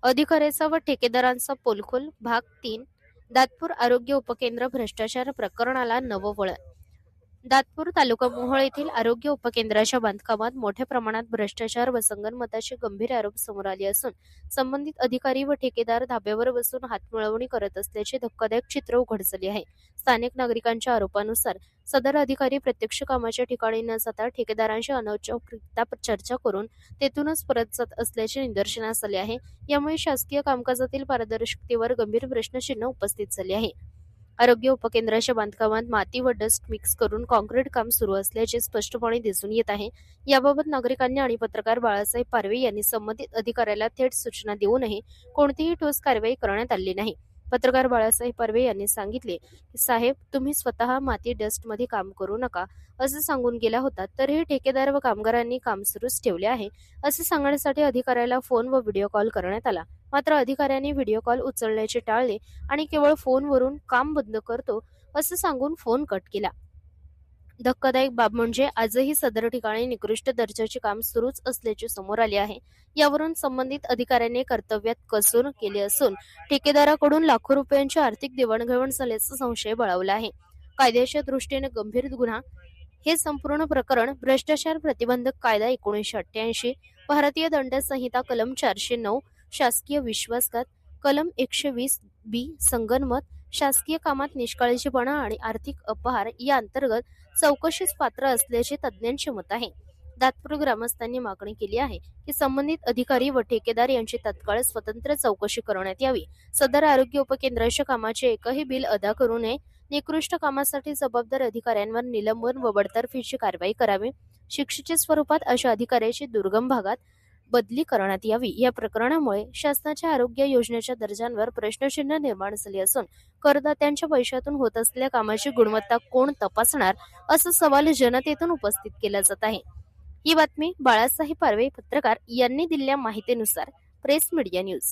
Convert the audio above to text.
अधिकाऱ्याचा व ठेकेदारांचा पोलखोल भाग 3. दातपूर आरोग्य उपकेंद्र भ्रष्टाचार प्रकरणाला नवं वळण. दातपूर तालुका मोहोळ येथील आरोग्य उपकेंद्राच्या बांधकामात मोठ्या प्रमाणात भ्रष्टाचार व संगनमताचे गंभीर आरोप समोर आले असून संबंधित अधिकारी व ठेकेदार धाब्यावर बसून हातमिळवणी करत असल्याचे धक्कादायक चित्र उघड झाले आहे. स्थानिक नागरिकांच्या आरोपानुसार सदर अधिकारी प्रत्यक्ष कामाच्या ठिकाणी न जाता ठेकेदारांशी अनौपचारिकता चर्चा करून तेथूनच परत जात असल्याचे निदर्शनास आले आहे. यामुळे शासकीय कामकाजातील पारदर्शकतेवर गंभीर प्रश्नचिन्ह उपस्थित झाले आहे. आरोग्य उपकेंद्राच्या बांधकामात माती व डस्ट मिक्स करून कॉन्क्रीट काम सुरू असल्याचे स्पष्टपणे दिसून येत आहे. याबाबत नागरिकांनी आणि पत्रकार बाळासाहेब पारवे यांनी संबंधित अधिकाऱ्याला थेट सूचना देऊनही कोणतीही ठोस कारवाई करण्यात आली नाही. पत्रकार बाळासाहेब पारवे यांनी सांगितले की साहेब, तुम्ही स्वतः माती डस्ट मध्ये काम करू नका असं सांगून गेला होता, तरीही ठेकेदार व कामगारांनी काम सुरूच ठेवले आहे असे सांगण्यासाठी अधिकाऱ्याला फोन व व्हिडिओ कॉल करण्यात आला. मात्र अधिकाऱ्यांनी व्हिडिओ कॉल उचलण्याचे टाळले आणि केवळ फोनवरून काम बंद करतो असं सांगून फोन कट केला. धक्कादायक बाब म्हणजे आजही सदर ठिकाणी निकृष्ट दर्जाचे काम सुरूच असल्याचे समोर आले आहे. यावरून संबंधित अधिकाऱ्यांनी कर्तव्यात कसूर केले असून ठेकेदाराकडून लाखो रुपयांची आर्थिक देवाणघेवाण झाल्याचा संशय बळावला आहे. कायद्याच्या दृष्टीने गंभीर गुन्हा हे संपूर्ण प्रकरण भ्रष्टाचार प्रतिबंधक कायदा 1988, भारतीय दंड संहिता कलम 409, शासकीय विश्वासघात कलम 120 बी, संगनमत, शासकीय कामात निष्काळजीपणा आणि आर्थिक अपहार या अंतर्गत चौकशीस पात्र असल्याचे तज्ज्ञांचे मत आहे. दातपूर ग्रामस्थांनी मागणी केली आहे की संबंधित अधिकारी व ठेकेदार यांची तात्काळ स्वतंत्र चौकशी करण्यात यावी. सदर आरोग्य उपकेंद्राच्या कामाचे एकही बिल अदा करू नये. निकृष्ट कामासाठी जबाबदार अधिकाऱ्यांवर निलंबन व बडतर्फीची कारवाई करावी. शिक्षेच्या स्वरूपात अशा अधिकाऱ्याची दुर्गम भागात बदली करण्यात यावी. या प्रकरणामुळे शासनाच्या आरोग्य योजनेच्या दर्जांवर प्रश्नचिन्ह निर्माण झाले असून करदात्यांच्या पैशातून होत असलेल्या कामाची गुणवत्ता कोण तपासणार असा सवाल जनतेतून उपस्थित केला जात आहे. ही बातमी बाळासाहेब पारवे पत्रकार यांनी दिलेल्या माहितीनुसार प्रेस मीडिया न्यूज.